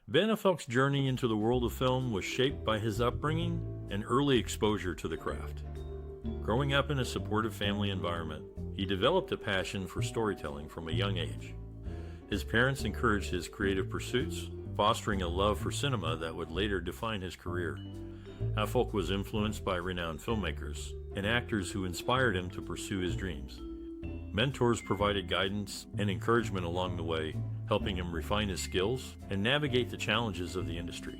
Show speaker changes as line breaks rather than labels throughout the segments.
Ben Affleck's journey into the world of film was shaped by his upbringing and early exposure to the craft. Growing up in a supportive family environment, he developed a passion for storytelling from a young age. His parents encouraged his creative pursuits, fostering a love for cinema that would later define his career. Affleck was influenced by renowned filmmakers and actors who inspired him to pursue his dreams. Mentors provided guidance and encouragement along the way, helping him refine his skills and navigate the challenges of the industry.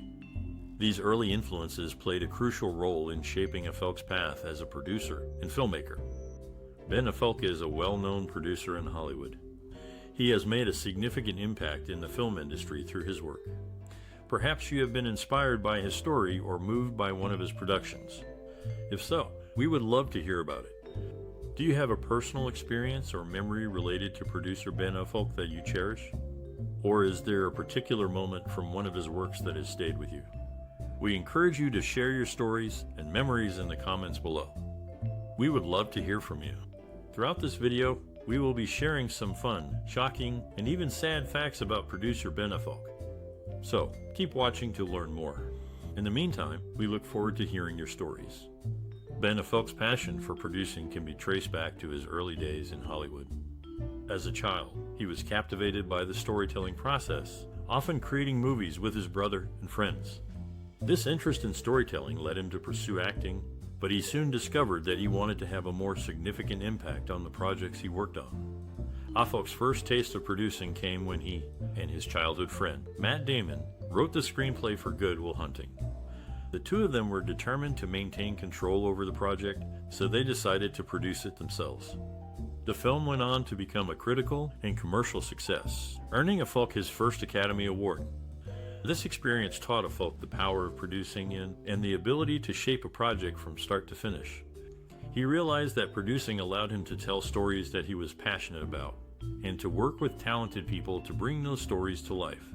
These early influences played a crucial role in shaping Affleck's path as a producer and filmmaker. Ben Affleck is a well-known producer in Hollywood. He has made a significant impact in the film industry through his work. Perhaps you have been inspired by his story or moved by one of his productions. If so, we would love to hear about it. Do you have a personal experience or memory related to producer Ben Affleck that you cherish? Or is there a particular moment from one of his works that has stayed with you? We encourage you to share your stories and memories in the comments below. We would love to hear from you. Throughout this video, we will be sharing some fun, shocking, and even sad facts about producer Ben Affleck. So, keep watching to learn more. In the meantime, we look forward to hearing your stories. Ben Affleck's passion for producing can be traced back to his early days in Hollywood. As a child, he was captivated by the storytelling process, often creating movies with his brother and friends. This interest in storytelling led him to pursue acting, but he soon discovered that he wanted to have a more significant impact on the projects he worked on. Affleck's first taste of producing came when he and his childhood friend, Matt Damon, wrote the screenplay for Good Will Hunting. The two of them were determined to maintain control over the project, so they decided to produce it themselves. The film went on to become a critical and commercial success, earning Affleck his first Academy Award. This experience taught Affleck the power of producing and the ability to shape a project from start to finish. He realized that producing allowed him to tell stories that he was passionate about, and to work with talented people to bring those stories to life.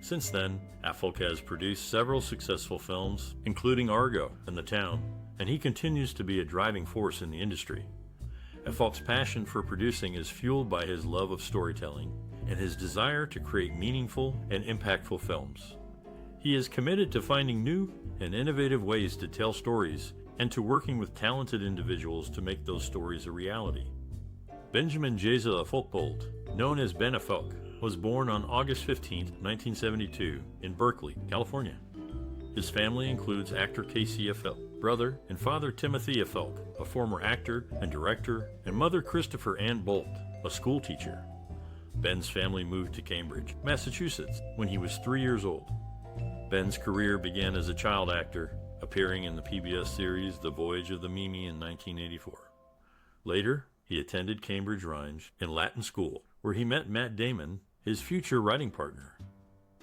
Since then, Affleck has produced several successful films, including Argo and The Town, and he continues to be a driving force in the industry. Affleck's passion for producing is fueled by his love of storytelling and his desire to create meaningful and impactful films. He is committed to finding new and innovative ways to tell stories and to working with talented individuals to make those stories a reality. Benjamin Jeza Affleck, known as Ben Affleck, was born on August 15, 1972, in Berkeley, California. His family includes actor Casey Affleck, brother and father Timothy Affleck, a former actor and director, and mother Christopher Ann Bolt, a school teacher. Ben's family moved to Cambridge, Massachusetts, when he was 3 years old. Ben's career began as a child actor, appearing in the PBS series The Voyage of the Mimi in 1984. Later, he attended Cambridge Rindge and Latin School, where he met Matt Damon, his future writing partner.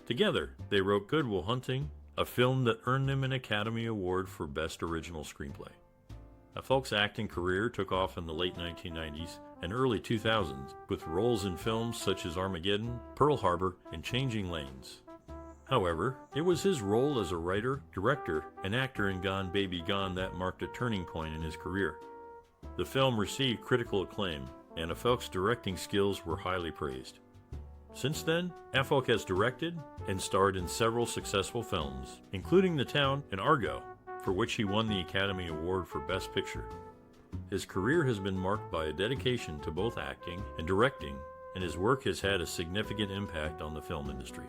Together, they wrote Good Will Hunting, a film that earned them an Academy Award for Best Original Screenplay. Affleck's acting career took off in the late 1990s and early 2000s, with roles in films such as Armageddon, Pearl Harbor, and Changing Lanes. However, it was his role as a writer, director, and actor in Gone Baby Gone that marked a turning point in his career. The film received critical acclaim, and Affleck's directing skills were highly praised. Since then, Affleck has directed and starred in several successful films, including The Town and Argo, for which he won the Academy Award for Best Picture. His career has been marked by a dedication to both acting and directing, and his work has had a significant impact on the film industry.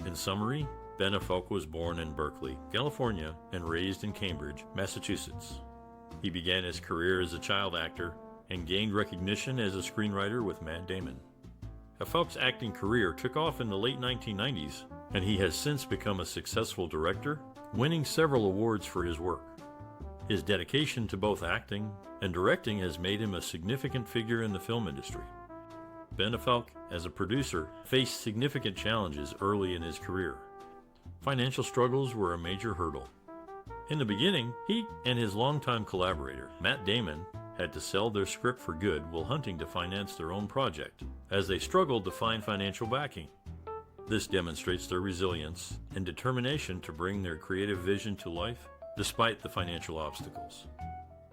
In summary, Ben Affleck was born in Berkeley, California, and raised in Cambridge, Massachusetts. He began his career as a child actor and gained recognition as a screenwriter with Matt Damon. Affleck's acting career took off in the late 1990s, and he has since become a successful director, winning several awards for his work. His dedication to both acting and directing has made him a significant figure in the film industry. Ben Affleck, as a producer, faced significant challenges early in his career. Financial struggles were a major hurdle. In the beginning, he and his longtime collaborator, Matt Damon, had to sell their script for Good Will Hunting to finance their own project, as they struggled to find financial backing. This demonstrates their resilience and determination to bring their creative vision to life, despite the financial obstacles.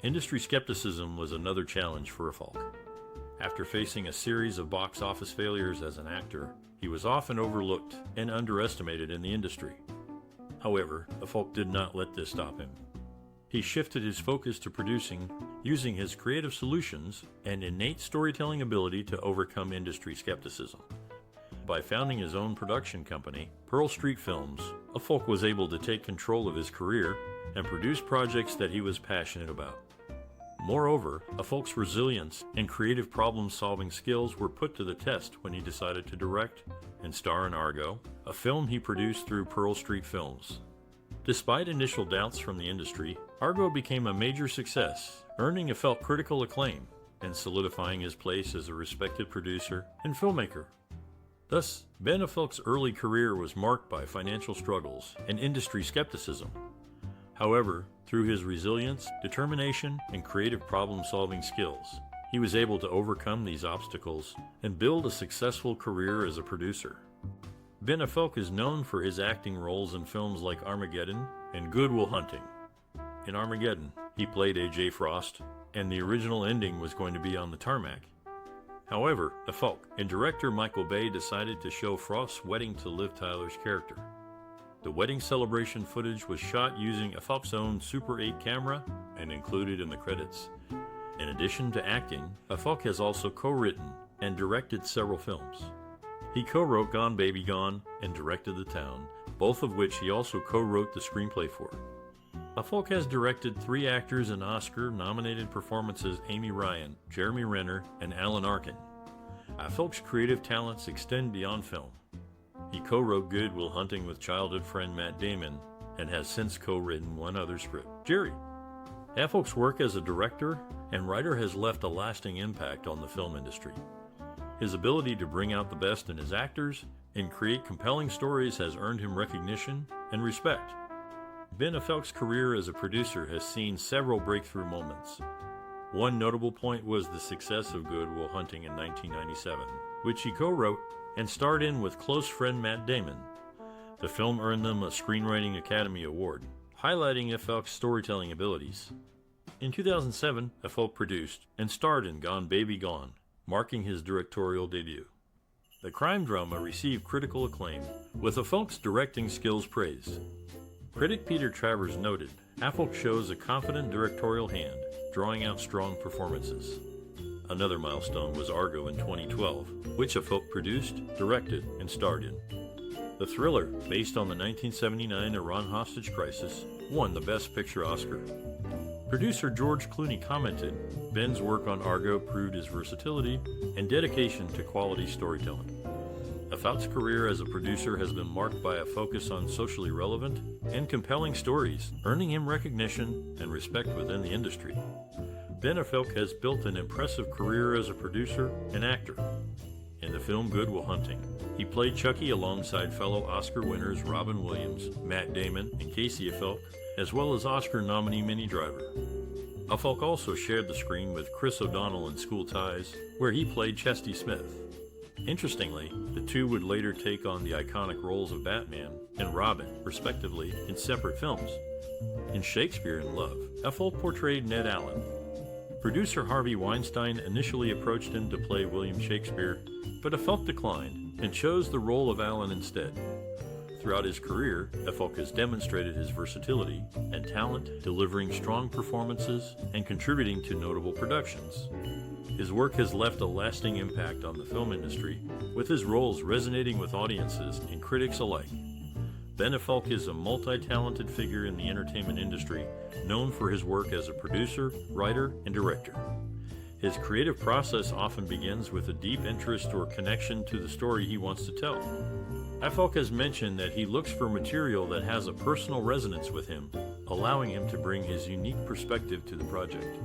Industry skepticism was another challenge for Affleck. After facing a series of box office failures as an actor, he was often overlooked and underestimated in the industry. However, Affleck did not let this stop him. He shifted his focus to producing, using his creative solutions and innate storytelling ability to overcome industry skepticism. By founding his own production company, Pearl Street Films, Affleck was able to take control of his career and produce projects that he was passionate about. Moreover, Affleck's resilience and creative problem-solving skills were put to the test when he decided to direct and star in Argo, a film he produced through Pearl Street Films. Despite initial doubts from the industry, Argo became a major success, earning Affleck critical acclaim and solidifying his place as a respected producer and filmmaker. Thus, Ben Affleck's early career was marked by financial struggles and industry skepticism. However, through his resilience, determination, and creative problem-solving skills, he was able to overcome these obstacles and build a successful career as a producer. Ben Affleck is known for his acting roles in films like Armageddon and Good Will Hunting. In Armageddon, he played A.J. Frost, and the original ending was going to be on the tarmac. However, Affleck and director Michael Bay decided to show Frost's wedding to Liv Tyler's character. The wedding celebration footage was shot using Affleck's own Super 8 camera and included in the credits. In addition to acting, Affleck has also co-written and directed several films. He co-wrote Gone Baby Gone and directed The Town, both of which he also co-wrote the screenplay for. Affleck has directed 3 actors in Oscar-nominated performances: Amy Ryan, Jeremy Renner, and Alan Arkin. Affleck's creative talents extend beyond film. He co-wrote Good Will Hunting with childhood friend Matt Damon and has since co-written one other script, Jerry. Affleck's work as a director and writer has left a lasting impact on the film industry. His ability to bring out the best in his actors and create compelling stories has earned him recognition and respect. Ben Affleck's career as a producer has seen several breakthrough moments. One notable point was the success of Good Will Hunting in 1997, which he co-wrote and starred in with close friend Matt Damon. The film earned them a Screenwriting Academy Award, highlighting Affleck's storytelling abilities. In 2007, Affleck produced and starred in Gone Baby Gone, marking his directorial debut. The crime drama received critical acclaim, with Affleck's directing skills praised. Critic Peter Travers noted, Affleck shows a confident directorial hand, drawing out strong performances. Another milestone was Argo in 2012, which Affleck produced, directed, and starred in. The thriller, based on the 1979 Iran hostage crisis, won the Best Picture Oscar. Producer George Clooney commented, Ben's work on Argo proved his versatility and dedication to quality storytelling. Affleck's career as a producer has been marked by a focus on socially relevant and compelling stories, earning him recognition and respect within the industry. Ben Affleck has built an impressive career as a producer and actor. In the film Good Will Hunting, he played Chucky alongside fellow Oscar winners Robin Williams, Matt Damon, and Casey Affleck, as well as Oscar nominee Minnie Driver. Affleck also shared the screen with Chris O'Donnell in School Ties, where he played Chesty Smith. Interestingly, the two would later take on the iconic roles of Batman and Robin, respectively, in separate films. In Shakespeare in Love, Affleck portrayed Ned Allen. Producer Harvey Weinstein initially approached him to play William Shakespeare, but Affleck declined and chose the role of Allen instead. Throughout his career, Affleck has demonstrated his versatility and talent, delivering strong performances and contributing to notable productions. His work has left a lasting impact on the film industry, with his roles resonating with audiences and critics alike. Ben Affleck is a multi-talented figure in the entertainment industry, known for his work as a producer, writer, and director. His creative process often begins with a deep interest or connection to the story he wants to tell. Affleck has mentioned that he looks for material that has a personal resonance with him, allowing him to bring his unique perspective to the project.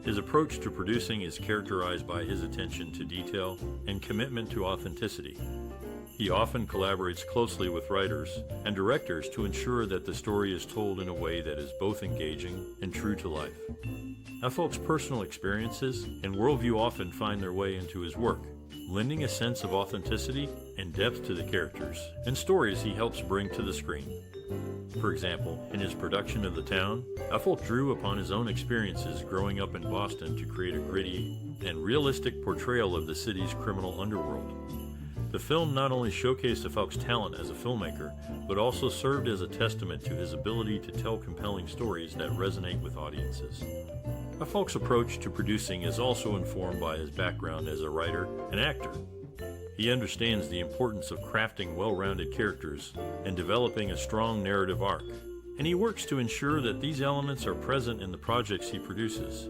His approach to producing is characterized by his attention to detail and commitment to authenticity. He often collaborates closely with writers and directors to ensure that the story is told in a way that is both engaging and true to life. Affleck's personal experiences and worldview often find their way into his work, lending a sense of authenticity and depth to the characters and stories he helps bring to the screen. For example, in his production of The Town, Affleck drew upon his own experiences growing up in Boston to create a gritty and realistic portrayal of the city's criminal underworld. The film not only showcased Affleck's talent as a filmmaker, but also served as a testament to his ability to tell compelling stories that resonate with audiences. Affleck's approach to producing is also informed by his background as a writer and actor. He understands the importance of crafting well-rounded characters and developing a strong narrative arc, and he works to ensure that these elements are present in the projects he produces.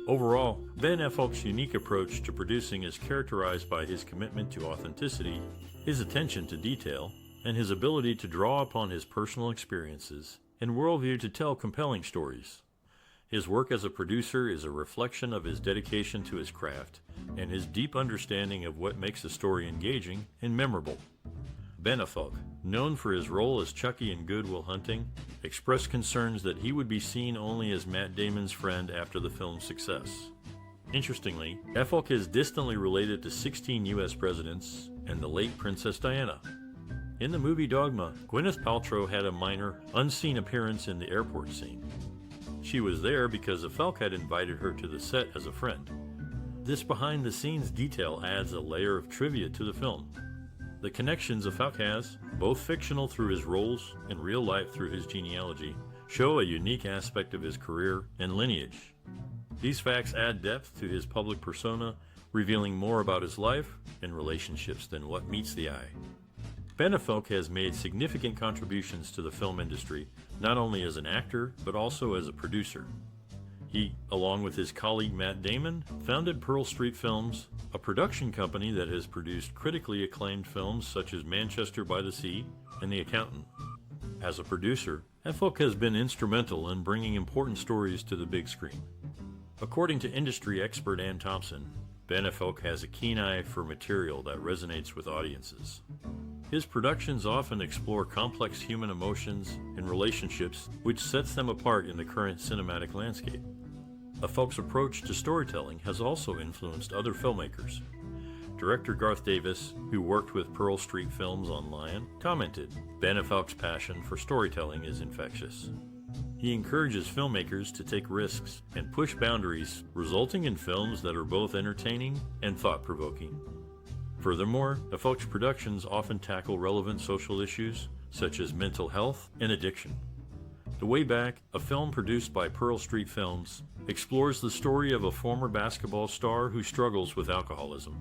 Overall, Ben Affleck's unique approach to producing is characterized by his commitment to authenticity, his attention to detail, and his ability to draw upon his personal experiences and worldview to tell compelling stories. His work as a producer is a reflection of his dedication to his craft and his deep understanding of what makes a story engaging and memorable. Ben Affleck, known for his role as Chucky in Good Will Hunting, expressed concerns that he would be seen only as Matt Damon's friend after the film's success. Interestingly, Affleck is distantly related to 16 U.S. presidents and the late Princess Diana. In the movie Dogma, Gwyneth Paltrow had a minor, unseen appearance in the airport scene. She was there because Affleck had invited her to the set as a friend. This behind-the-scenes detail adds a layer of trivia to the film. The connections Affleck has, both fictional through his roles and real life through his genealogy, show a unique aspect of his career and lineage. These facts add depth to his public persona, revealing more about his life and relationships than what meets the eye. Ben Affleck has made significant contributions to the film industry, not only as an actor, but also as a producer. He, along with his colleague Matt Damon, founded Pearl Street Films, a production company that has produced critically acclaimed films such as Manchester by the Sea and The Accountant. As a producer, Affleck has been instrumental in bringing important stories to the big screen. According to industry expert Ann Thompson, Ben Affleck has a keen eye for material that resonates with audiences. His productions often explore complex human emotions and relationships, which sets them apart in the current cinematic landscape. Affleck's approach to storytelling has also influenced other filmmakers. Director Garth Davis, who worked with Pearl Street Films on Lion, commented, "Ben Affleck's passion for storytelling is infectious." He encourages filmmakers to take risks and push boundaries, resulting in films that are both entertaining and thought-provoking. Furthermore, Affleck's productions often tackle relevant social issues, such as mental health and addiction. The Way Back, a film produced by Pearl Street Films, explores the story of a former basketball star who struggles with alcoholism.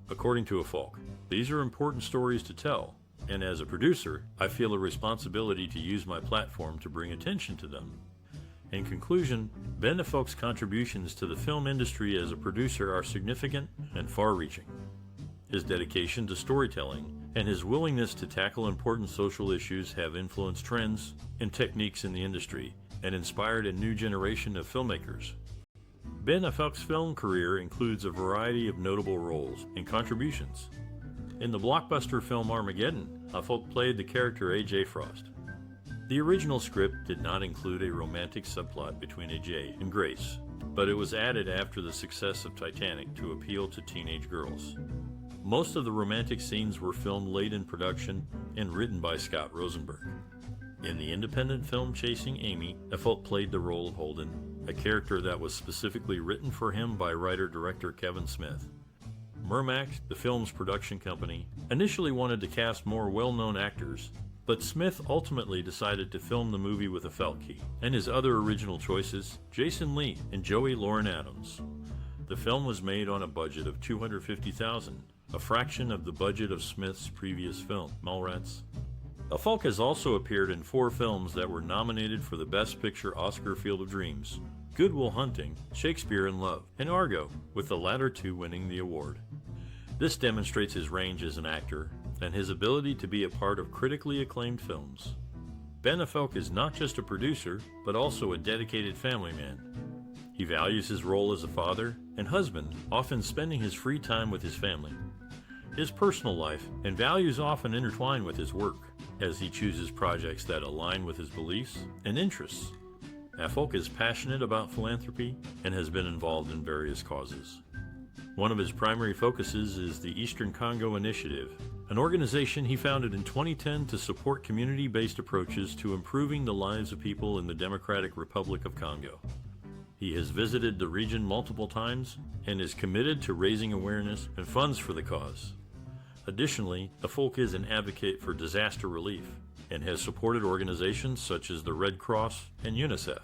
According to Affleck, these are important stories to tell, and as a producer, I feel a responsibility to use my platform to bring attention to them. In conclusion, Ben Affleck's contributions to the film industry as a producer are significant and far-reaching. His dedication to storytelling and his willingness to tackle important social issues have influenced trends and techniques in the industry and inspired a new generation of filmmakers. Ben Affleck's film career includes a variety of notable roles and contributions. In the blockbuster film Armageddon, Affleck played the character A.J. Frost. The original script did not include a romantic subplot between A.J. and Grace, but it was added after the success of Titanic to appeal to teenage girls. Most of the romantic scenes were filmed late in production and written by Scott Rosenberg. In the independent film Chasing Amy, Affleck played the role of Holden, a character that was specifically written for him by writer-director Kevin Smith. Miramax, the film's production company, initially wanted to cast more well-known actors, but Smith ultimately decided to film the movie with Affleck and his other original choices, Jason Lee and Joey Lauren Adams. The film was made on a budget of $250,000, a fraction of the budget of Smith's previous film, Mallrats. Affleck has also appeared in 4 films that were nominated for the Best Picture Oscar Field of Dreams: Good Will Hunting, Shakespeare in Love, and Argo, with the latter 2 winning the award. This demonstrates his range as an actor and his ability to be a part of critically acclaimed films. Ben Affleck is not just a producer, but also a dedicated family man. He values his role as a father and husband, often spending his free time with his family. His personal life and values often intertwine with his work, as he chooses projects that align with his beliefs and interests. Affleck is passionate about philanthropy and has been involved in various causes. One of his primary focuses is the Eastern Congo Initiative, an organization he founded in 2010 to support community-based approaches to improving the lives of people in the Democratic Republic of Congo. He has visited the region multiple times and is committed to raising awareness and funds for the cause. Additionally, Affleck is an advocate for disaster relief and has supported organizations such as the Red Cross and UNICEF.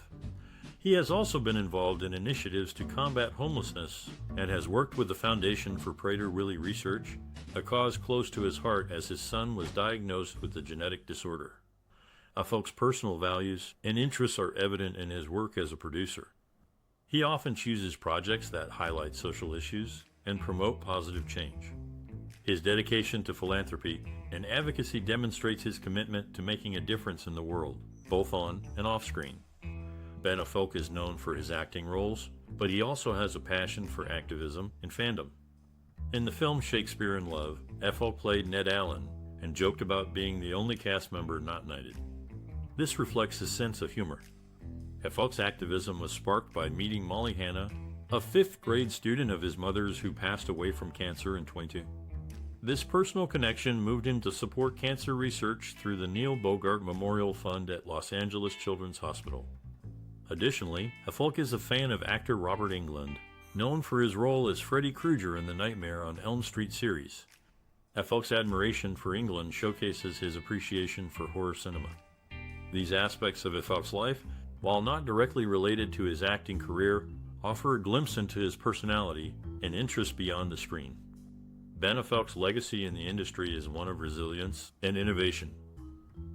He has also been involved in initiatives to combat homelessness and has worked with the Foundation for Prader-Willi Research, a cause close to his heart as his son was diagnosed with a genetic disorder. Affleck's personal values and interests are evident in his work as a producer. He often chooses projects that highlight social issues and promote positive change. His dedication to philanthropy and advocacy demonstrates his commitment to making a difference in the world, both on and off screen. Ben Affleck is known for his acting roles, but he also has a passion for activism and fandom. In the film Shakespeare in Love, Affleck played Ned Allen and joked about being the only cast member not knighted. This reflects his sense of humor. Affleck's activism was sparked by meeting Molly Hanna, a 5th grade student of his mother's who passed away from cancer in 2022. This personal connection moved him to support cancer research through the Neil Bogart Memorial Fund at Los Angeles Children's Hospital. Additionally, Affleck is a fan of actor Robert Englund, known for his role as Freddy Krueger in the Nightmare on Elm Street series. Affleck's admiration for Englund showcases his appreciation for horror cinema. These aspects of Affleck's life, while not directly related to his acting career, offer a glimpse into his personality and interest beyond the screen. Ben Affleck's legacy in the industry is one of resilience and innovation.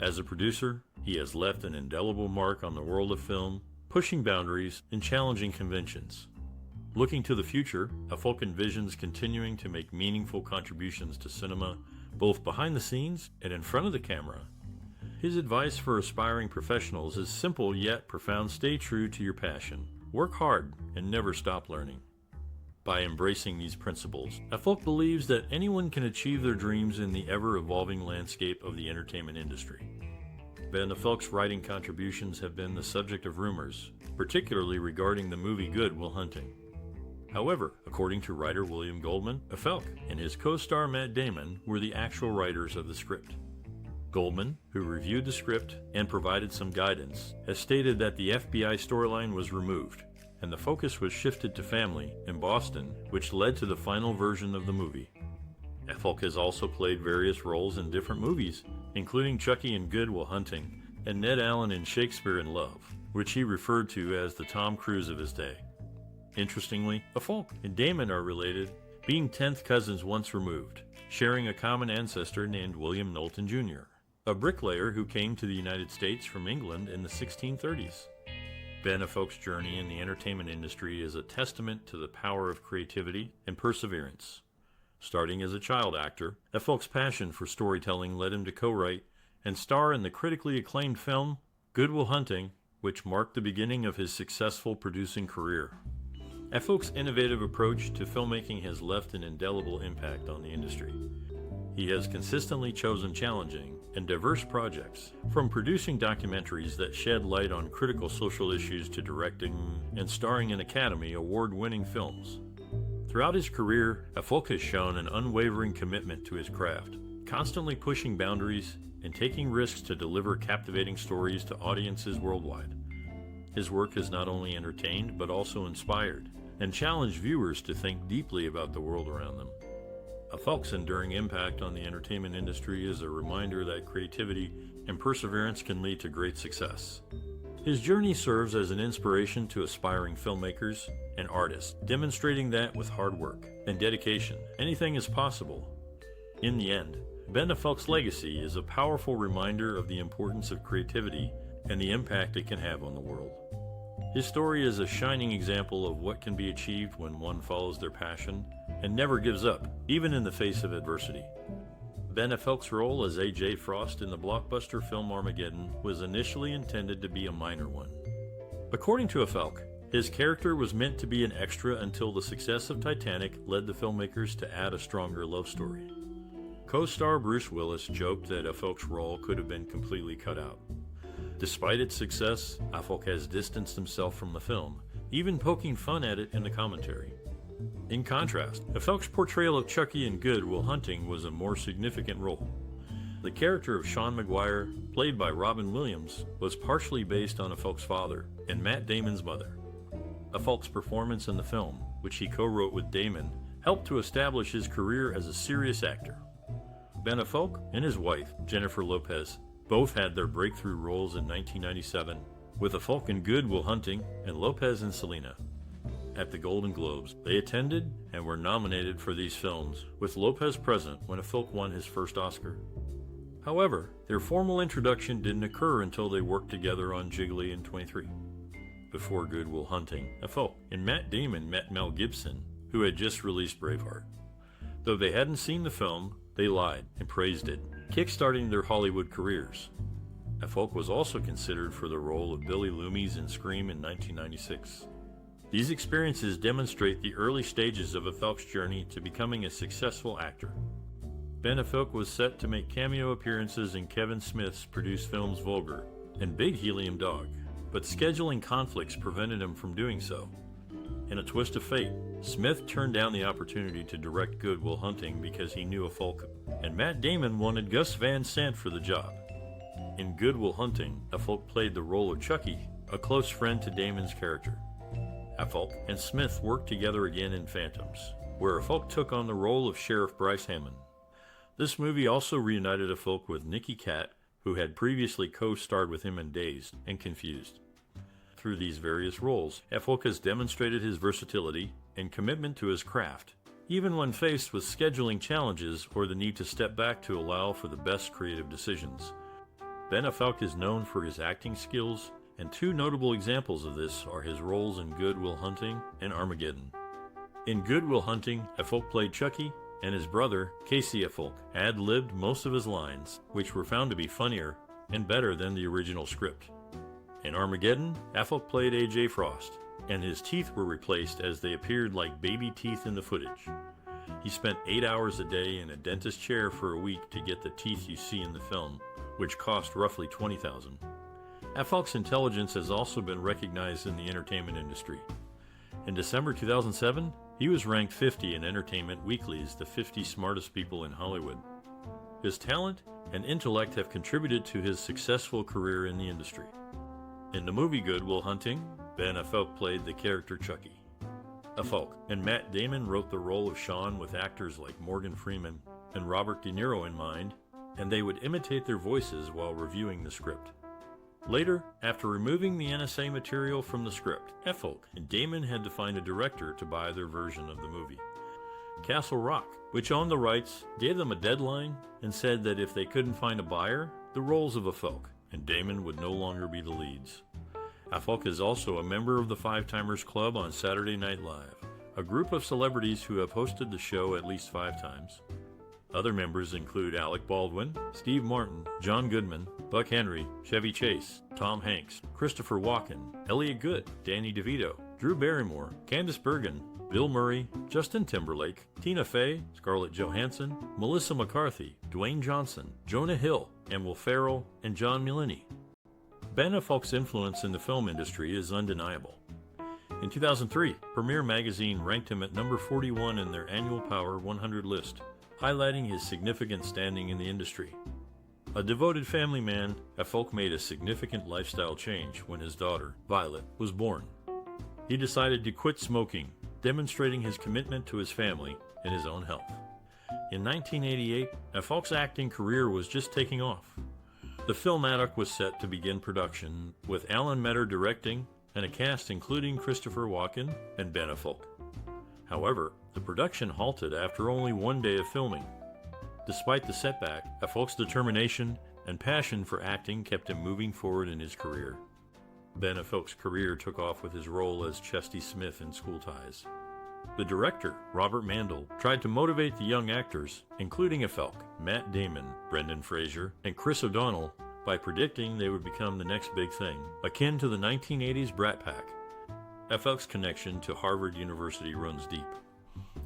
As a producer, he has left an indelible mark on the world of film, pushing boundaries and challenging conventions. Looking to the future, Affleck envisions continuing to make meaningful contributions to cinema, both behind the scenes and in front of the camera. His advice for aspiring professionals is simple yet profound: stay true to your passion, work hard, and never stop learning. By embracing these principles, Affleck believes that anyone can achieve their dreams in the ever-evolving landscape of the entertainment industry. Ben Affleck's writing contributions have been the subject of rumors, particularly regarding the movie Good Will Hunting. However, according to writer William Goldman, Affleck and his co-star Matt Damon were the actual writers of the script. Goldman, who reviewed the script and provided some guidance, has stated that the FBI storyline was removed, and the focus was shifted to family in Boston, which led to the final version of the movie. Affleck has also played various roles in different movies, including Chucky in Good Will Hunting and Ned Allen in Shakespeare in Love, which he referred to as the Tom Cruise of his day. Interestingly, Affleck and Damon are related, being 10th cousins once removed, sharing a common ancestor named William Knowlton Jr., a bricklayer who came to the United States from England in the 1630s. Ben Affleck's journey in the entertainment industry is a testament to the power of creativity and perseverance. Starting as a child actor, Affleck's passion for storytelling led him to co-write and star in the critically acclaimed film Good Will Hunting, which marked the beginning of his successful producing career. Affleck's innovative approach to filmmaking has left an indelible impact on the industry. He has consistently chosen challenging and diverse projects, from producing documentaries that shed light on critical social issues to directing and starring in Academy Award-winning films. Throughout his career, Affleck has shown an unwavering commitment to his craft, constantly pushing boundaries and taking risks to deliver captivating stories to audiences worldwide. His work has not only entertained but also inspired and challenged viewers to think deeply about the world around them. Affleck's enduring impact on the entertainment industry is a reminder that creativity and perseverance can lead to great success. His journey serves as an inspiration to aspiring filmmakers and artists, demonstrating that with hard work and dedication, anything is possible. In the end, Ben Affleck's legacy is a powerful reminder of the importance of creativity and the impact it can have on the world. His story is a shining example of what can be achieved when one follows their passion and never gives up, even in the face of adversity. Ben Affleck's role as A.J. Frost in the blockbuster film Armageddon was initially intended to be a minor one. According to Affleck, his character was meant to be an extra until the success of Titanic led the filmmakers to add a stronger love story. Co-star Bruce Willis joked that Affleck's role could have been completely cut out. Despite its success, Affleck has distanced himself from the film, even poking fun at it in the commentary. In contrast, Affleck's portrayal of Chucky in Good Will Hunting was a more significant role. The character of Sean Maguire, played by Robin Williams, was partially based on Affleck's father and Matt Damon's mother. Affleck's performance in the film, which he co-wrote with Damon, helped to establish his career as a serious actor. Ben Affleck and his wife, Jennifer Lopez, both had their breakthrough roles in 1997, with Affleck in Good Will Hunting and Lopez in Selena. At the Golden Globes, they attended and were nominated for these films, with Lopez present when Affleck won his first Oscar. However, their formal introduction didn't occur until they worked together on Jiggly in 23. Before Good Will Hunting, Affleck and Matt Damon met Mel Gibson, who had just released Braveheart. Though they hadn't seen the film, they lied and praised it, kickstarting their Hollywood careers. Affleck was also considered for the role of Billy Loomis in Scream in 1996. These experiences demonstrate the early stages of Affleck's journey to becoming a successful actor. Ben Affleck was set to make cameo appearances in Kevin Smith's produced films Vulgar and Big Helium Dog, but scheduling conflicts prevented him from doing so. In a twist of fate, Smith turned down the opportunity to direct Good Will Hunting because he knew Affleck, and Matt Damon wanted Gus Van Sant for the job. In Good Will Hunting, Affleck played the role of Chucky, a close friend to Damon's character. Affleck and Smith worked together again in Phantoms, where Affleck took on the role of Sheriff Bryce Hammond. This movie also reunited Affleck with Nicky Katt, who had previously co-starred with him in Dazed and Confused. Through these various roles, Affleck has demonstrated his versatility and commitment to his craft, even when faced with scheduling challenges or the need to step back to allow for the best creative decisions. Ben Affleck is known for his acting skills, and two notable examples of this are his roles in Good Will Hunting and Armageddon. In Good Will Hunting, Affleck played Chucky, and his brother, Casey Affleck, ad-libbed most of his lines, which were found to be funnier and better than the original script. In Armageddon, Affleck played A.J. Frost, and his teeth were replaced as they appeared like baby teeth in the footage. He spent 8 hours a day in a dentist chair for a week to get the teeth you see in the film, which cost roughly $20,000. Affleck's intelligence has also been recognized in the entertainment industry. In December 2007, he was ranked 50 in Entertainment Weekly's The 50 Smartest People in Hollywood. His talent and intellect have contributed to his successful career in the industry. In the movie Good Will Hunting, Ben Affleck played the character Chucky. Affleck and Matt Damon wrote the role of Sean with actors like Morgan Freeman and Robert De Niro in mind, and they would imitate their voices while reviewing the script. Later, after removing the NSA material from the script, Affleck and Damon had to find a director to buy their version of the movie. Castle Rock, which owned the rights, gave them a deadline and said that if they couldn't find a buyer, the roles of Affleck and Damon would no longer be the leads. Affleck is also a member of the Five Timers Club on Saturday Night Live, a group of celebrities who have hosted the show at least 5 times. Other members include Alec Baldwin, Steve Martin, John Goodman, Buck Henry, Chevy Chase, Tom Hanks, Christopher Walken, Elliot Gould, Danny DeVito, Drew Barrymore, Candice Bergen, Bill Murray, Justin Timberlake, Tina Fey, Scarlett Johansson, Melissa McCarthy, Dwayne Johnson, Jonah Hill, Will Ferrell, and John Mulaney. Ben Affleck's influence in the film industry is undeniable. In 2003, Premiere Magazine ranked him at number 41 in their annual Power 100 list, highlighting his significant standing in the industry. A devoted family man, Affleck made a significant lifestyle change when his daughter, Violet, was born. He decided to quit smoking, demonstrating his commitment to his family and his own health. In 1988, Affleck's acting career was just taking off. The Filmography was set to begin production, with Alan Metter directing and a cast including Christopher Walken and Ben Affleck. However, the production halted after only 1 day of filming. Despite the setback, Affleck's determination and passion for acting kept him moving forward in his career. Ben Affleck's career took off with his role as Chesty Smith in School Ties. The director, Robert Mandel, tried to motivate the young actors, including Affleck, Matt Damon, Brendan Fraser, and Chris O'Donnell, by predicting they would become the next big thing, akin to the 1980s Brat Pack. Affleck's connection to Harvard University runs deep.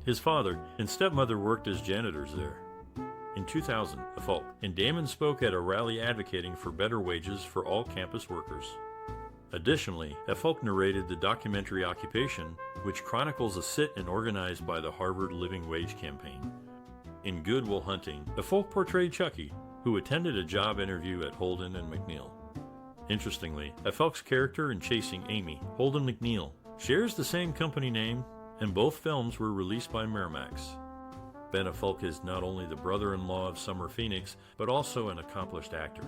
His father and stepmother worked as janitors there. In 2000, Affleck and Damon spoke at a rally advocating for better wages for all campus workers. Additionally, Affleck narrated the documentary Occupation which chronicles a sit-in organized by the Harvard Living Wage campaign. In Good Will Hunting, Affleck portrayed Chucky, who attended a job interview at Holden and McNeil. Interestingly, Affleck's character in Chasing Amy, Holden McNeil, shares the same company name, and both films were released by Miramax. Ben Affleck is not only the brother-in-law of Summer Phoenix, but also an accomplished actor.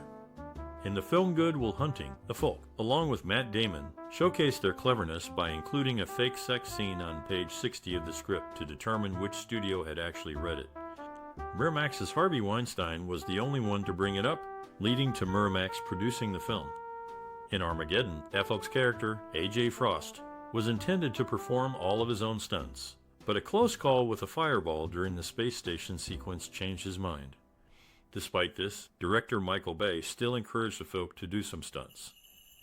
In the film Good Will Hunting, Affleck, along with Matt Damon, showcased their cleverness by including a fake sex scene on page 60 of the script to determine which studio had actually read it. Miramax's Harvey Weinstein was the only one to bring it up, leading to Miramax producing the film. In Armageddon, Affleck's character, A.J. Frost, was intended to perform all of his own stunts, but a close call with a fireball during the space station sequence changed his mind. Despite this, director Michael Bay still encouraged Affleck to do some stunts.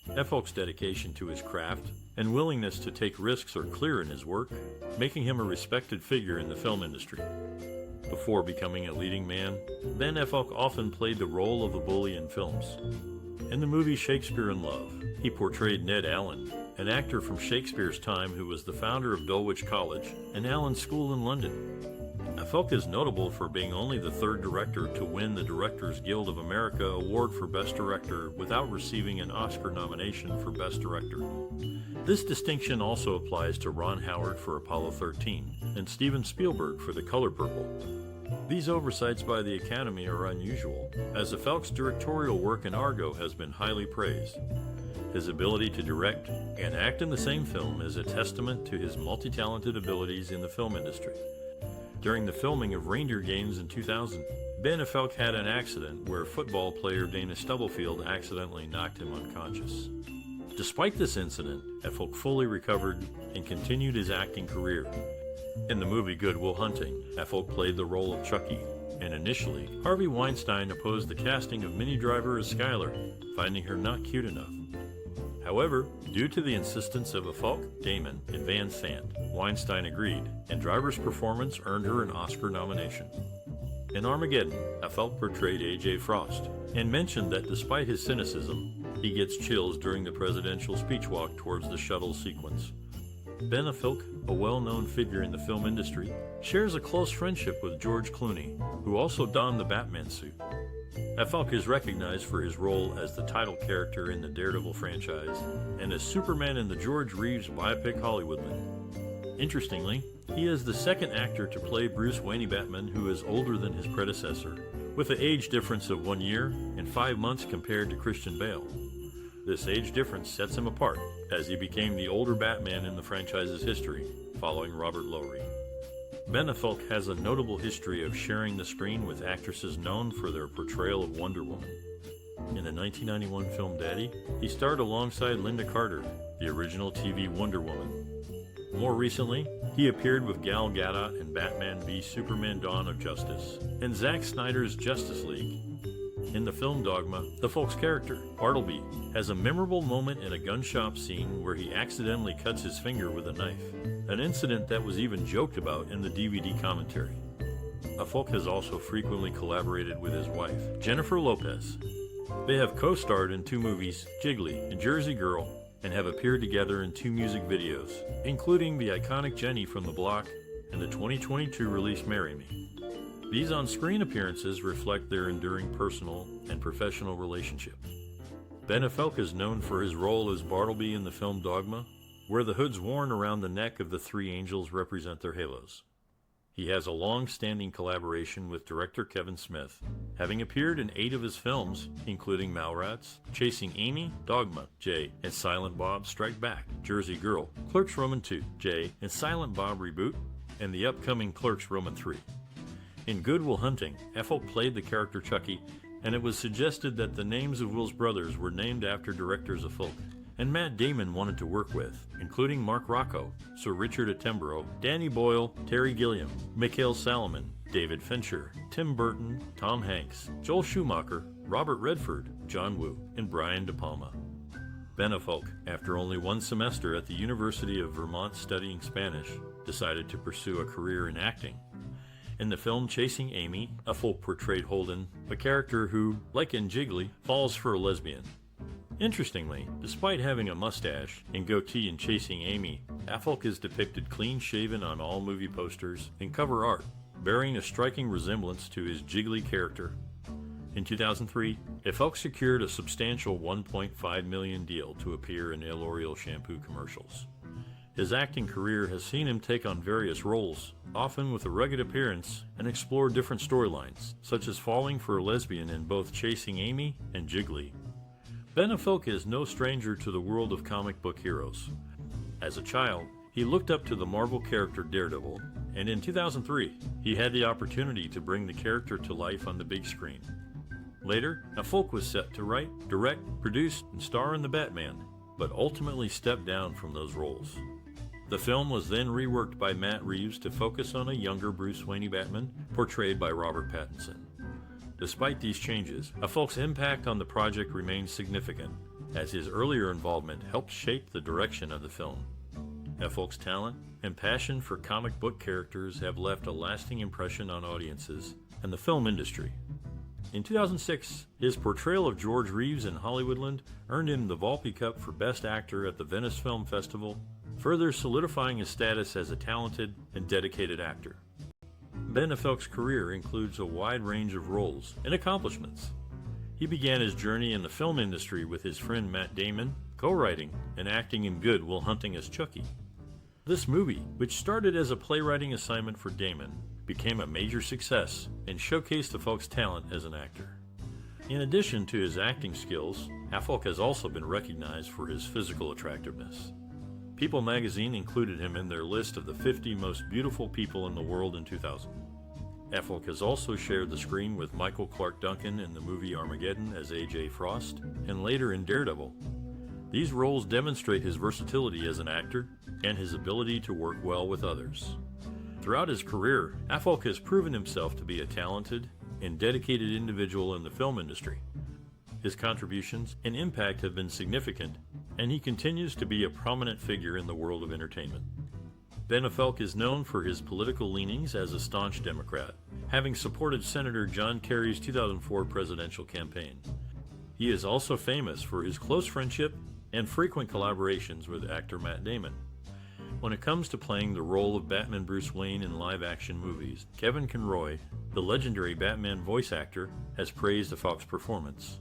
Affleck's dedication to his craft and willingness to take risks are clear in his work, making him a respected figure in the film industry. Before becoming a leading man, Ben Affleck often played the role of a bully in films. In the movie Shakespeare in Love, he portrayed Ned Allen, an actor from Shakespeare's time who was the founder of Dulwich College and Allen's School in London. Affleck is notable for being only the third director to win the Directors Guild of America Award for Best Director without receiving an Oscar nomination for Best Director. This distinction also applies to Ron Howard for Apollo 13 and Steven Spielberg for The Color Purple. These oversights by the Academy are unusual, as Affleck's directorial work in Argo has been highly praised. His ability to direct and act in the same film is a testament to his multi-talented abilities in the film industry. During the filming of Reindeer Games in 2000, Ben Affleck had an accident where football player Dana Stubblefield accidentally knocked him unconscious. Despite this incident, Affleck fully recovered and continued his acting career. In the movie Good Will Hunting, Affleck played the role of Chucky, and initially, Harvey Weinstein opposed the casting of Minnie Driver as Skylar, finding her not cute enough. However, due to the insistence of Affleck, Damon, and Van Sant, Weinstein agreed, and Driver's performance earned her an Oscar nomination. In Armageddon, Affleck portrayed A.J. Frost, and mentioned that despite his cynicism, he gets chills during the presidential speech walk towards the shuttle sequence. Ben Affleck, a well-known figure in the film industry, shares a close friendship with George Clooney, who also donned the Batman suit. Affleck is recognized for his role as the title character in the Daredevil franchise and as Superman in the George Reeves biopic Hollywoodman. Interestingly, he is the second actor to play Bruce Wayne Batman who is older than his predecessor, with an age difference of 1 year and 5 months compared to Christian Bale. This age difference sets him apart, as he became the older Batman in the franchise's history, following Robert Lowry. Ben Affleck has a notable history of sharing the screen with actresses known for their portrayal of Wonder Woman. In the 1991 film Daddy, he starred alongside Linda Carter, the original TV Wonder Woman. More recently, he appeared with Gal Gadot in Batman v Superman Dawn of Justice and Zack Snyder's Justice League. In the film Dogma, Affleck's character, Bartleby, has a memorable moment in a gun shop scene where he accidentally cuts his finger with a knife, an incident that was even joked about in the DVD commentary. Affleck has also frequently collaborated with his wife, Jennifer Lopez. They have co-starred in 2 movies, Jiggly and Jersey Girl, and have appeared together in 2 music videos, including the iconic Jenny from The Block and the 2022 release Marry Me. These on-screen appearances reflect their enduring personal and professional relationship. Ben Affleck is known for his role as Bartleby in the film Dogma, where the hoods worn around the neck of the 3 angels represent their halos. He has a long-standing collaboration with director Kevin Smith, having appeared in 8 of his films, including Mallrats, Chasing Amy, Dogma, J, and Silent Bob Strike Back, Jersey Girl, Clerks II, J, and Silent Bob Reboot, and the upcoming Clerks III. In Good Will Hunting, Affleck played the character Chucky, and it was suggested that the names of Will's brothers were named after directors Affleck and Matt Damon wanted to work with, including Mark Rocco, Sir Richard Attenborough, Danny Boyle, Terry Gilliam, Mikhail Salomon, David Fincher, Tim Burton, Tom Hanks, Joel Schumacher, Robert Redford, John Woo, and Brian De Palma. Ben Affleck, after only 1 semester at the University of Vermont studying Spanish, decided to pursue a career in acting. In the film Chasing Amy, Affleck portrayed Holden, a character who, like in Jiggly, falls for a lesbian. Interestingly, despite having a mustache and goatee in Chasing Amy, Affleck is depicted clean-shaven on all movie posters and cover art, bearing a striking resemblance to his jiggly character. In 2003, Affleck secured a substantial $1.5 million deal to appear in L'Oreal shampoo commercials. His acting career has seen him take on various roles, often with a rugged appearance, and explore different storylines, such as falling for a lesbian in both Chasing Amy and Jiggly. Ben Affleck is no stranger to the world of comic book heroes. As a child, he looked up to the Marvel character Daredevil, and in 2003, he had the opportunity to bring the character to life on the big screen. Later, Affleck was set to write, direct, produce, and star in The Batman, but ultimately stepped down from those roles. The film was then reworked by Matt Reeves to focus on a younger Bruce Wayne Batman, portrayed by Robert Pattinson. Despite these changes, Affleck's impact on the project remains significant, as his earlier involvement helped shape the direction of the film. Affleck's talent and passion for comic book characters have left a lasting impression on audiences and the film industry. In 2006, his portrayal of George Reeves in Hollywoodland earned him the Volpe Cup for Best Actor at the Venice Film Festival, further solidifying his status as a talented and dedicated actor. Ben Affleck's career includes a wide range of roles and accomplishments. He began his journey in the film industry with his friend Matt Damon, co-writing and acting in Good Will Hunting as Chucky. This movie, which started as a playwriting assignment for Damon, became a major success and showcased Affleck's talent as an actor. In addition to his acting skills, Affleck has also been recognized for his physical attractiveness. People magazine included him in their list of the 50 most beautiful people in the world in 2000. Affleck has also shared the screen with Michael Clark Duncan in the movie Armageddon as A.J. Frost, and later in Daredevil. These roles demonstrate his versatility as an actor and his ability to work well with others. Throughout his career, Affleck has proven himself to be a talented and dedicated individual in the film industry. His contributions and impact have been significant, and he continues to be a prominent figure in the world of entertainment. Ben Affleck is known for his political leanings as a staunch Democrat, having supported Senator John Kerry's 2004 presidential campaign. He is also famous for his close friendship and frequent collaborations with actor Matt Damon. When it comes to playing the role of Batman Bruce Wayne in live-action movies, Kevin Conroy, the legendary Batman voice actor, has praised Affleck's performance.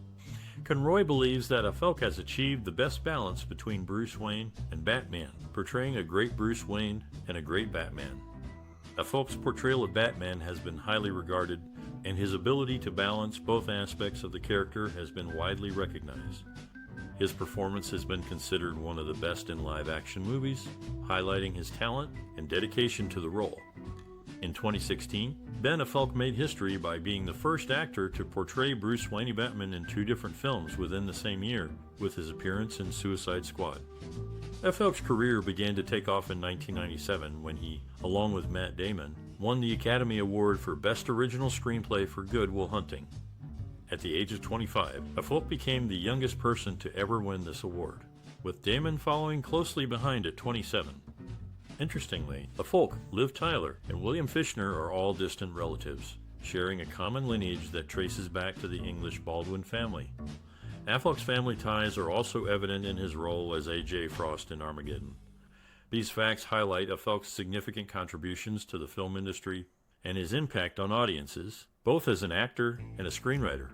Conroy believes that Affleck has achieved the best balance between Bruce Wayne and Batman, portraying a great Bruce Wayne and a great Batman. Affleck's portrayal of Batman has been highly regarded, and his ability to balance both aspects of the character has been widely recognized. His performance has been considered one of the best in live-action movies, highlighting his talent and dedication to the role. In 2016, Ben Affleck made history by being the first actor to portray Bruce Wayne Batman in 2 different films within the same year, with his appearance in Suicide Squad. Affleck's career began to take off in 1997 when he, along with Matt Damon, won the Academy Award for Best Original Screenplay for Good Will Hunting. At the age of 25, Affleck became the youngest person to ever win this award, with Damon following closely behind at 27. Interestingly, Affleck, Liv Tyler, and William Fichtner are all distant relatives, sharing a common lineage that traces back to the English Baldwin family. Affleck's family ties are also evident in his role as A.J. Frost in Armageddon. These facts highlight Affleck's significant contributions to the film industry and his impact on audiences, both as an actor and a screenwriter.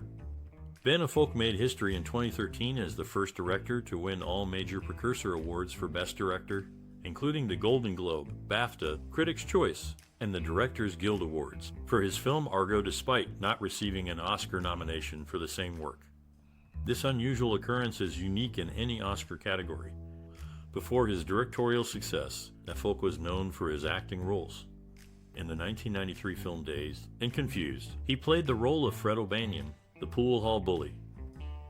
Ben Affleck made history in 2013 as the first director to win all major precursor awards for Best Director, including the Golden Globe, BAFTA, Critics' Choice, and the Directors Guild Awards, for his film Argo despite not receiving an Oscar nomination for the same work. This unusual occurrence is unique in any Oscar category. Before his directorial success, Affleck was known for his acting roles. In the 1993 film Dazed and Confused, he played the role of Fred O'Banion, the pool hall bully.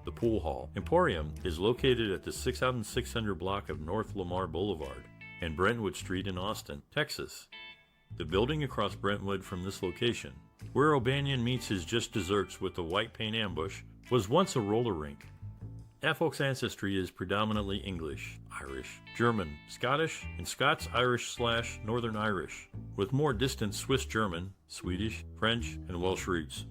The Pool Hall Emporium is located at the 6600 block of North Lamar Boulevard and Brentwood Street in Austin, Texas. The building across Brentwood from this location, where O'Banion meets his just desserts with the White Paint Ambush, was once a roller rink. Affleck's ancestry is predominantly English, Irish, German, Scottish, and Scots-Irish/Northern Irish, with more distant Swiss German, Swedish, French, and Welsh roots.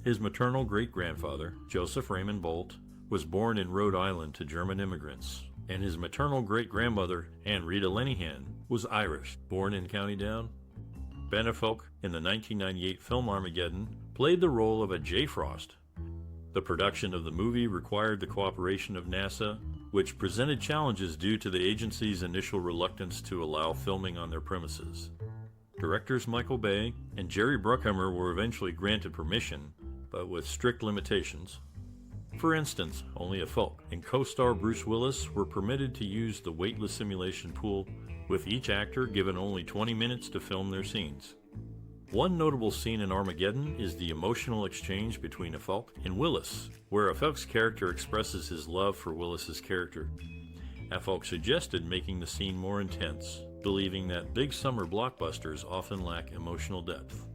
His maternal great-grandfather, Joseph Raymond Bolt, was born in Rhode Island to German immigrants, and his maternal great-grandmother, Anne Rita Lenihan, was Irish, born in County Down. Ben Affleck, in the 1998 film Armageddon, played the role of a J. Frost. The production of the movie required the cooperation of NASA, which presented challenges due to the agency's initial reluctance to allow filming on their premises. Directors Michael Bay and Jerry Bruckheimer were eventually granted permission, but with strict limitations. For instance, only Affleck and co-star Bruce Willis were permitted to use the weightless simulation pool, with each actor given only 20 minutes to film their scenes. One notable scene in Armageddon is the emotional exchange between Affleck and Willis, where Affleck's character expresses his love for Willis's character. Affleck suggested making the scene more intense, believing that big summer blockbusters often lack emotional depth.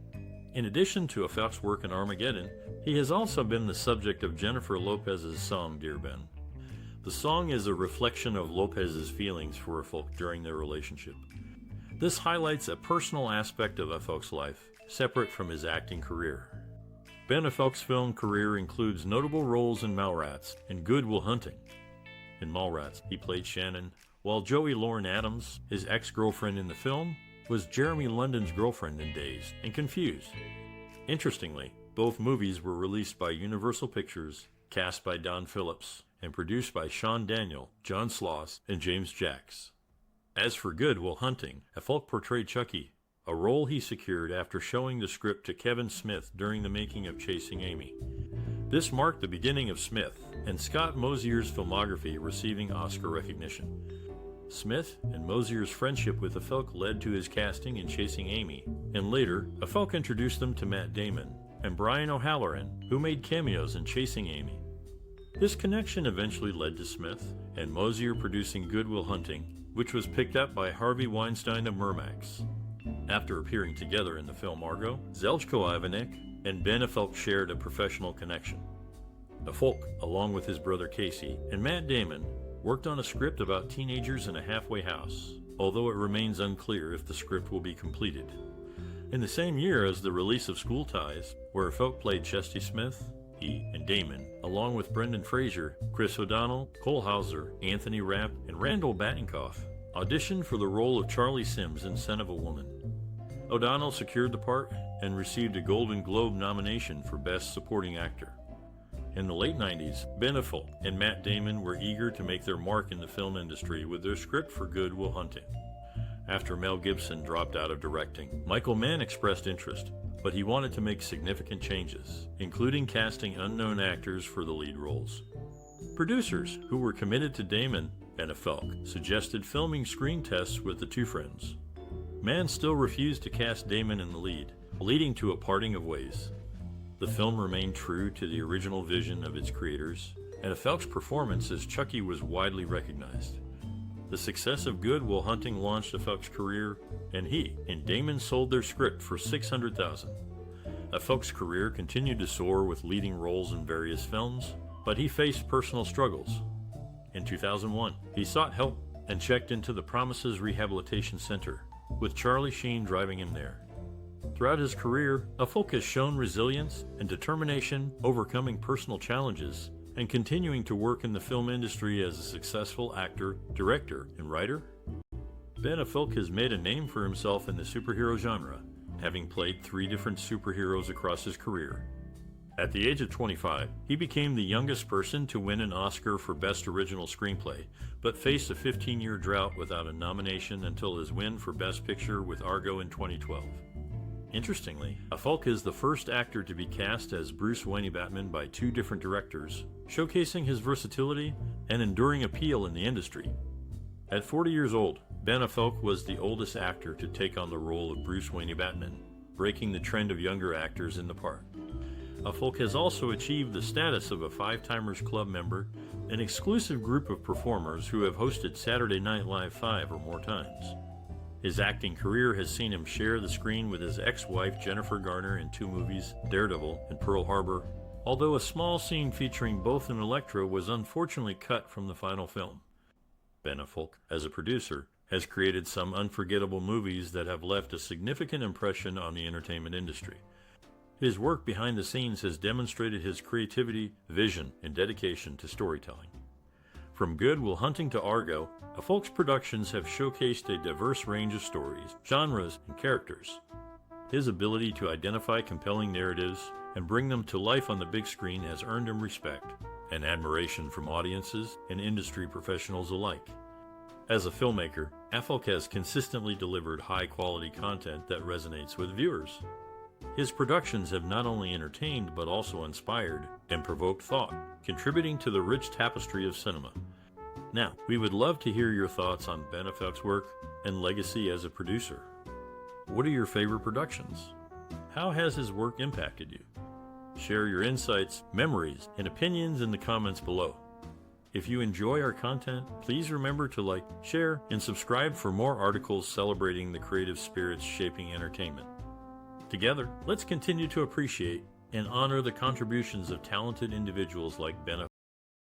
In addition to Affleck's work in Armageddon, he has also been the subject of Jennifer Lopez's song Dear Ben. The song is a reflection of Lopez's feelings for Affleck during their relationship. This highlights a personal aspect of Affleck's life, separate from his acting career. Ben Affleck's film career includes notable roles in Mallrats and Good Will Hunting. In Mallrats, he played Shannon, while Joey Lauren Adams, his ex-girlfriend in the film, was Jeremy London's girlfriend in Dazed and Confused. Interestingly, both movies were released by Universal Pictures, cast by Don Phillips, and produced by Sean Daniel, John Sloss, and James Jacks. As for Good Will Hunting, Affleck portrayed Chucky, a role he secured after showing the script to Kevin Smith during the making of Chasing Amy. This marked the beginning of Smith and Scott Mosier's filmography receiving Oscar recognition. Smith and Mosier's friendship with Affleck led to his casting in Chasing Amy, and later, Affleck introduced them to Matt Damon and Brian O'Halloran, who made cameos in Chasing Amy. This connection eventually led to Smith and Mosier producing Good Will Hunting, which was picked up by Harvey Weinstein of Miramax. After appearing together in the film Argo, Zeljko Ivanek and Ben Affleck shared a professional connection. Affleck, along with his brother Casey and Matt Damon, worked on a script about teenagers in a halfway house, although it remains unclear if the script will be completed. In the same year as the release of School Ties, where Affleck played Chesty Smith, he and Damon, along with Brendan Fraser, Chris O'Donnell, Cole Hauser, Anthony Rapp, and Randall Batinkoff, auditioned for the role of Charlie Sims in Son of a Woman. O'Donnell secured the part and received a Golden Globe nomination for Best Supporting Actor. In the late 90s, Ben Affleck and Matt Damon were eager to make their mark in the film industry with their script for Good Will Hunting. After Mel Gibson dropped out of directing, Michael Mann expressed interest, but he wanted to make significant changes, including casting unknown actors for the lead roles. Producers, who were committed to Damon and Affleck, suggested filming screen tests with the two friends. Mann still refused to cast Damon in the lead, leading to a parting of ways. The film remained true to the original vision of its creators, and Affleck's performance as Chucky was widely recognized. The success of Good Will Hunting launched Affleck's career, and he and Damon sold their script for $600,000. Affleck's career continued to soar with leading roles in various films, but he faced personal struggles. In 2001, he sought help and checked into the Promises Rehabilitation Center, with Charlie Sheen driving him there. Throughout his career, Affleck has shown resilience and determination, overcoming personal challenges, and continuing to work in the film industry as a successful actor, director, and writer. Ben Affleck has made a name for himself in the superhero genre, having played 3 different superheroes across his career. At the age of 25, he became the youngest person to win an Oscar for Best Original Screenplay, but faced a 15-year drought without a nomination until his win for Best Picture with Argo in 2012. Interestingly, Affleck is the first actor to be cast as Bruce Wayne Batman by 2 different directors, showcasing his versatility and enduring appeal in the industry. At 40 years old, Ben Affleck was the oldest actor to take on the role of Bruce Wayne Batman, breaking the trend of younger actors in the part. Affleck has also achieved the status of a Five Timers Club member, an exclusive group of performers who have hosted Saturday Night Live 5 or more times. His acting career has seen him share the screen with his ex-wife Jennifer Garner in 2 movies, Daredevil and Pearl Harbor, although a small scene featuring both an Elektra was unfortunately cut from the final film. Ben Affleck, as a producer, has created some unforgettable movies that have left a significant impression on the entertainment industry. His work behind the scenes has demonstrated his creativity, vision, and dedication to storytelling. From Good Will Hunting to Argo, Affleck's productions have showcased a diverse range of stories, genres, and characters. His ability to identify compelling narratives and bring them to life on the big screen has earned him respect and admiration from audiences and industry professionals alike. As a filmmaker, Affleck has consistently delivered high-quality content that resonates with viewers. His productions have not only entertained but also inspired and provoked thought, contributing to the rich tapestry of cinema. Now, we would love to hear your thoughts on Ben Affleck's work and legacy as a producer. What are your favorite productions? How has his work impacted you? Share your insights, memories, and opinions in the comments below. If you enjoy our content, please remember to like, share, and subscribe for more articles celebrating the creative spirits shaping entertainment. Together, let's continue to appreciate and honor the contributions of talented individuals like Ben Affleck.